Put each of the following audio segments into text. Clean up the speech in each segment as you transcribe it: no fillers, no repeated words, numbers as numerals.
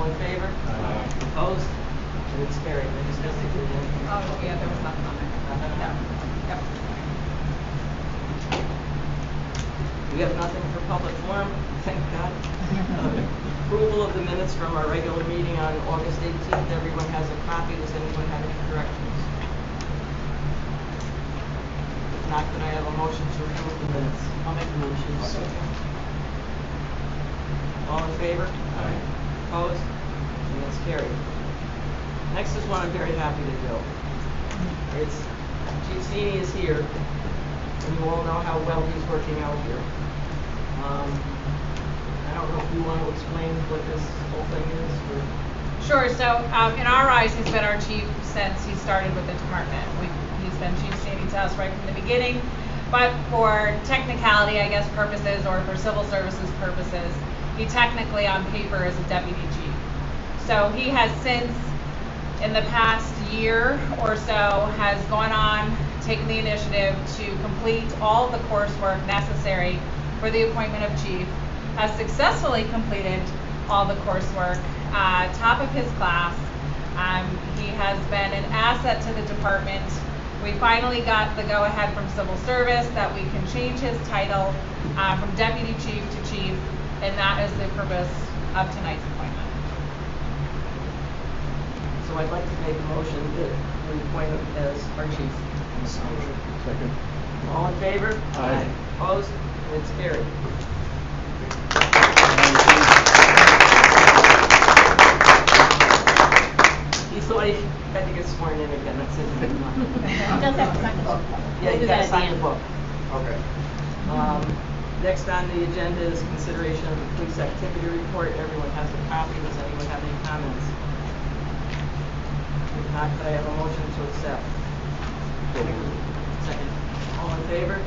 All in favor? Aye. Opposed? And it's carried. I just have to do that. Oh, yeah, there was nothing on there. No. Yep. We have nothing for public forum, thank God. Approval of the minutes from our regular meeting on August 18th. Everyone has a copy. Does anyone have any corrections? If not, could I have a motion to approve the minutes? I'll make the motion. All in favor? Aye. Opposed? And that's carried. Next is one I'm very happy to do. It's, Chief Cini is here, and you all know how well he's working out here. I don't know if you want to explain what this whole thing is, or... Sure. So, in our eyes, he's been our chief since he started with the department. He's been Chief Cini to us right from the beginning. But for technicality, I guess, purposes, or for civil services purposes, he technically, on paper, is a deputy chief. So he has since, in the past year or so, has gone on, taken the initiative to complete all the coursework necessary for the appointment of chief, has successfully completed all the coursework, top of his class. He has been an asset to the department. We finally got the go-ahead from civil service that we can change his title from deputy chief to chief, and that is the purpose of tonight's appointment. So I'd like to make a motion that we appoint him as our chief. Second. All in favor? Aye. Opposed? And it's carried. He thought he had to get sworn in again. That's it. He does have to sign the book. Yeah, you We'll do gotta that at sign the end. book. Okay. Next on the agenda is consideration of the police activity report. Everyone has a copy. Does anyone have any comments? If not, could I have a motion to accept? Second. All in favor?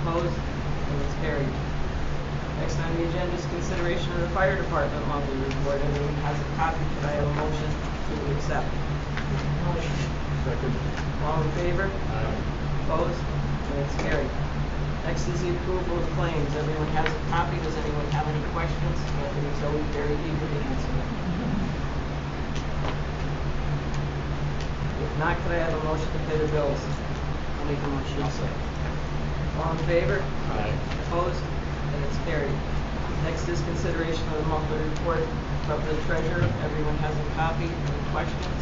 Opposed? And it's carried. Next on the agenda is consideration of the fire department monthly report. Everyone has a copy. Could I have a motion to accept? Motion. Second. All in favor? Aye. Opposed? And it's carried. Next is the approval of claims. Everyone has a copy. Does anyone have any questions? Anthony's always very eager to answer them. If not, could I have a motion to pay the bills? I'll make the motion. All in favor? Aye. Opposed? And it's carried. Next is consideration of the monthly report of the treasurer. Everyone has a copy. Any questions?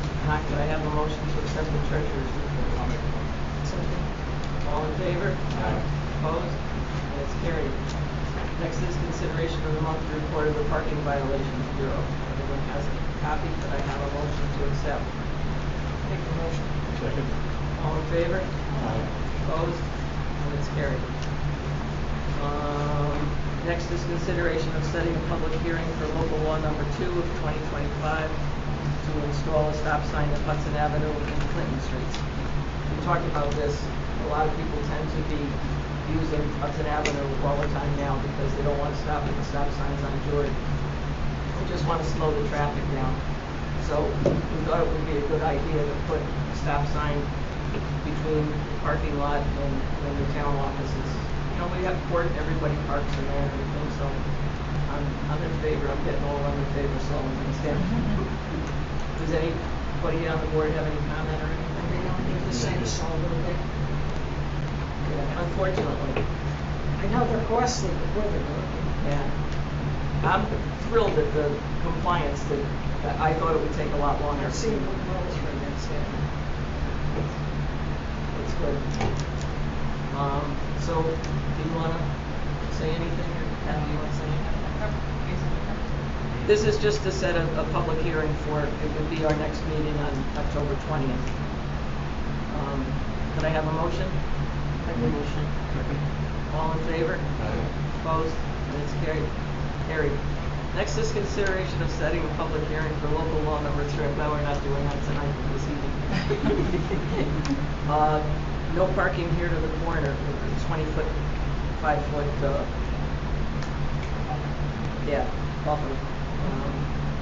If not, could I have a motion to accept the treasurer's report? I'll make the motion. All in favor? Aye. Opposed? And it's carried. Next is consideration of the monthly report of the Parking Violations Bureau. Everyone has a copy. Could I have a motion to accept? Make the motion. Second. All in favor? Aye. Opposed? And it's carried. Next is consideration of setting a public hearing for local law number 2 of 2025 to install a stop sign at Hudson Avenue and Clinton Streets. We talked about this. A lot of people tend to be using Hudson Avenue all the time now because they don't want to stop at the stop signs on Jordan. They just want to slow the traffic down. So we thought it would be a good idea to put a stop sign between the parking lot and the town offices. You know, we have court, everybody parks in there and everything, so I'm in favor. I'm getting all I'm in favor of slowing things down. Does anybody on the board have any comment or anything? They don't need to say so a little bit. Yeah, unfortunately. I know they're costly, but boy, they're working. Yeah. I'm thrilled at the compliance that I thought it would take a lot longer. I've seen what models for this, yeah. It's good. So, do you want to say anything, or Kathy, you want to say anything? This is just to set a public hearing for, it would be our next meeting on October 20th. Could I have a motion? Make the motion. Second. All in favor? Aye. Opposed? And it's carried. Next is consideration of setting a public hearing for local law number 3. I'm glad we're not doing that tonight, but this evening. No parking here to the corner, 20-foot, 5-foot, buffer.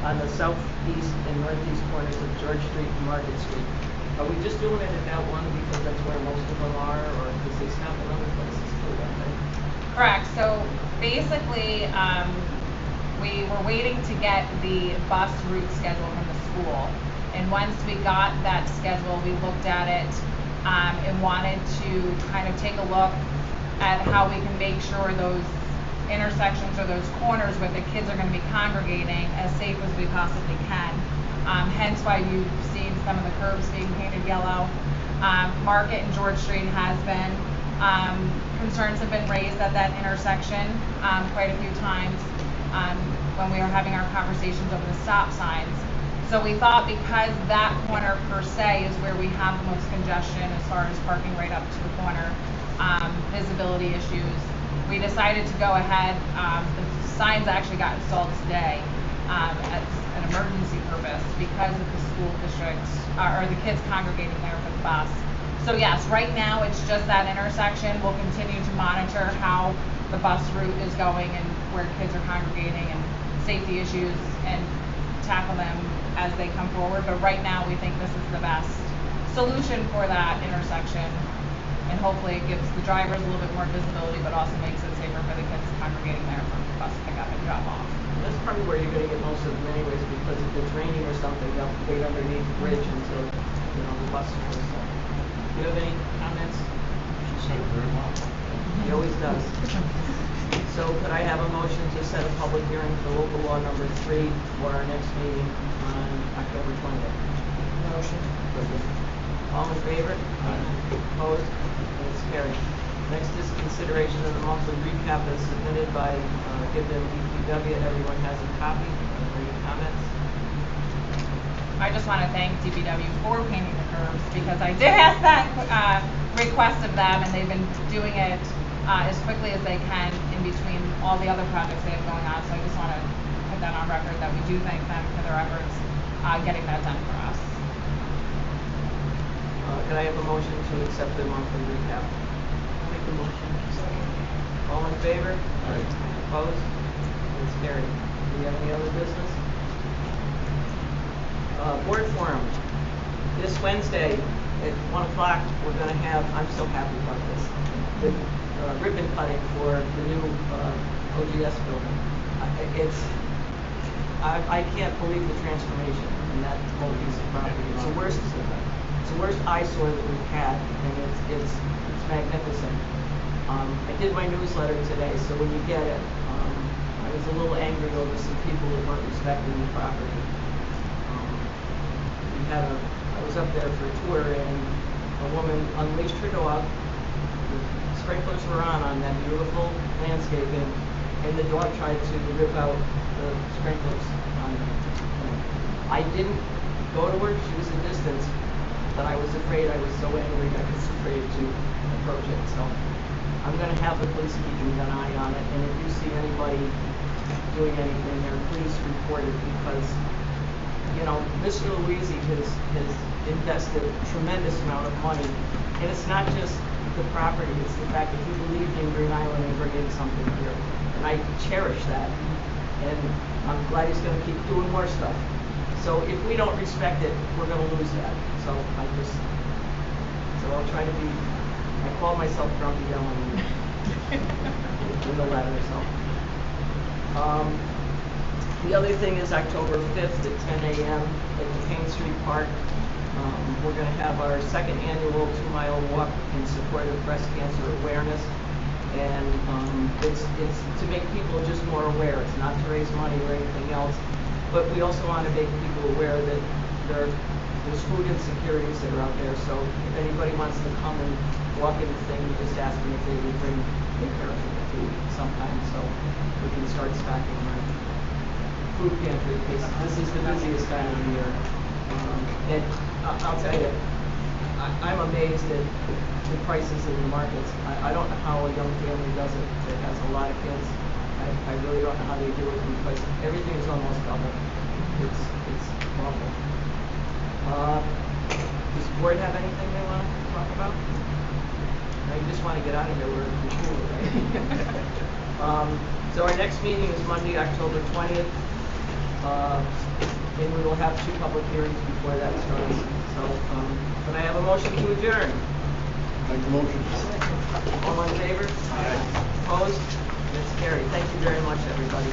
On the southeast and northeast corners of George Street and Market Street. Are we just doing it at that one because that's where most of them are, or does they stop in other places too, I think? Correct, so basically, we were waiting to get the bus route schedule from the school. And once we got that schedule, we looked at it, and wanted to kind of take a look at how we can make sure those intersections or those corners where the kids are gonna be congregating as safe as we possibly can. Hence why you've seen some of the curbs being painted yellow. Market and George Street has been, concerns have been raised at that intersection, quite a few times, when we were having our conversations over the stop signs. So we thought because that corner per se is where we have the most congestion as far as parking right up to the corner, visibility issues, we decided to go ahead, the signs actually got installed today, as an emergency purpose because of the school districts, or the kids congregating there for the bus. So yes, right now it's just that intersection. We'll continue to monitor how the bus route is going and where kids are congregating and safety issues and tackle them as they come forward. But right now we think this is the best solution for that intersection. And hopefully it gives the drivers a little bit more visibility, but also makes it safer for the kids congregating there for bus pickup and drop off. That's probably where you're gonna get most of them anyways, because if it's raining or something, they'll wait underneath the bridge until, the bus goes. Do you have any comments? She said it very well. He always does. So could I have a motion to set a public hearing for local law number 3 for our next meeting on October 20th? Motion. All in favor? Opposed? It's carried. Next is consideration of the monthly recap as submitted by Gibbon DPW. Everyone has a copy. Any comments? I just want to thank DPW for painting the curbs because I did ask that request of them, and they've been doing it as quickly as they can in between all the other projects they have going on. So I just want to put that on record that we do thank them for their efforts getting that done for us. Could I have a motion to accept the monthly recap? Make a motion. All in favor? Aye. Opposed? It's carried. Do we have any other business? Board forum. This Wednesday at 1 o'clock, we're going to have, I'm so happy about this, the ribbon cutting for the new OGS building. I can't believe the transformation in that whole piece of property. It's the worst eyesore that we've had, and it's magnificent. I did my newsletter today, so when you get it, I was a little angry over some people that weren't respecting the property. I was up there for a tour, and a woman unleashed her dog. The sprinklers were on that beautiful landscaping, and the dog tried to rip out the sprinklers on her. I didn't go to her. She was a distance, but I was afraid. I was so angry. I was afraid to approach it. So I'm going to have the police keeping an eye on it, and if you see anybody doing anything there, please report it, because Mr. Louisi has invested a tremendous amount of money, and it's not just the property, it's the fact that he believed in Green Island and bringing something here, and I cherish that, and I'm glad he's going to keep doing more stuff. So if we don't respect it, we're going to lose that. So I'll try to be, I call myself Grumpy Ellen in the letter, so. The other thing is October 5th at 10 a.m. at the Payne Street Park. We're going to have our second annual 2-mile walk in support of breast cancer awareness. And it's to make people just more aware. It's not to raise money or anything else. But we also want to make people aware that there's food insecurities that are out there. So if anybody wants to come and walk in the thing, you just ask them if they would bring their perishable food sometime, so we can start stocking our food pantry, because this is the busiest time of the year. And I'll tell you, I'm amazed at the prices in the markets. I don't know how a young family does it that has a lot of kids. I really don't know how they do it, because everything is almost double. It's awful. Does the board have anything they want to talk about? No, you just want to get out of here. We're cool, right? So our next meeting is Monday, October 20th. And we will have 2 public hearings before that starts. So, can I have a motion to adjourn? Make the motion. All in favor? Aye. Opposed? It's carried. Thank you very much, everybody.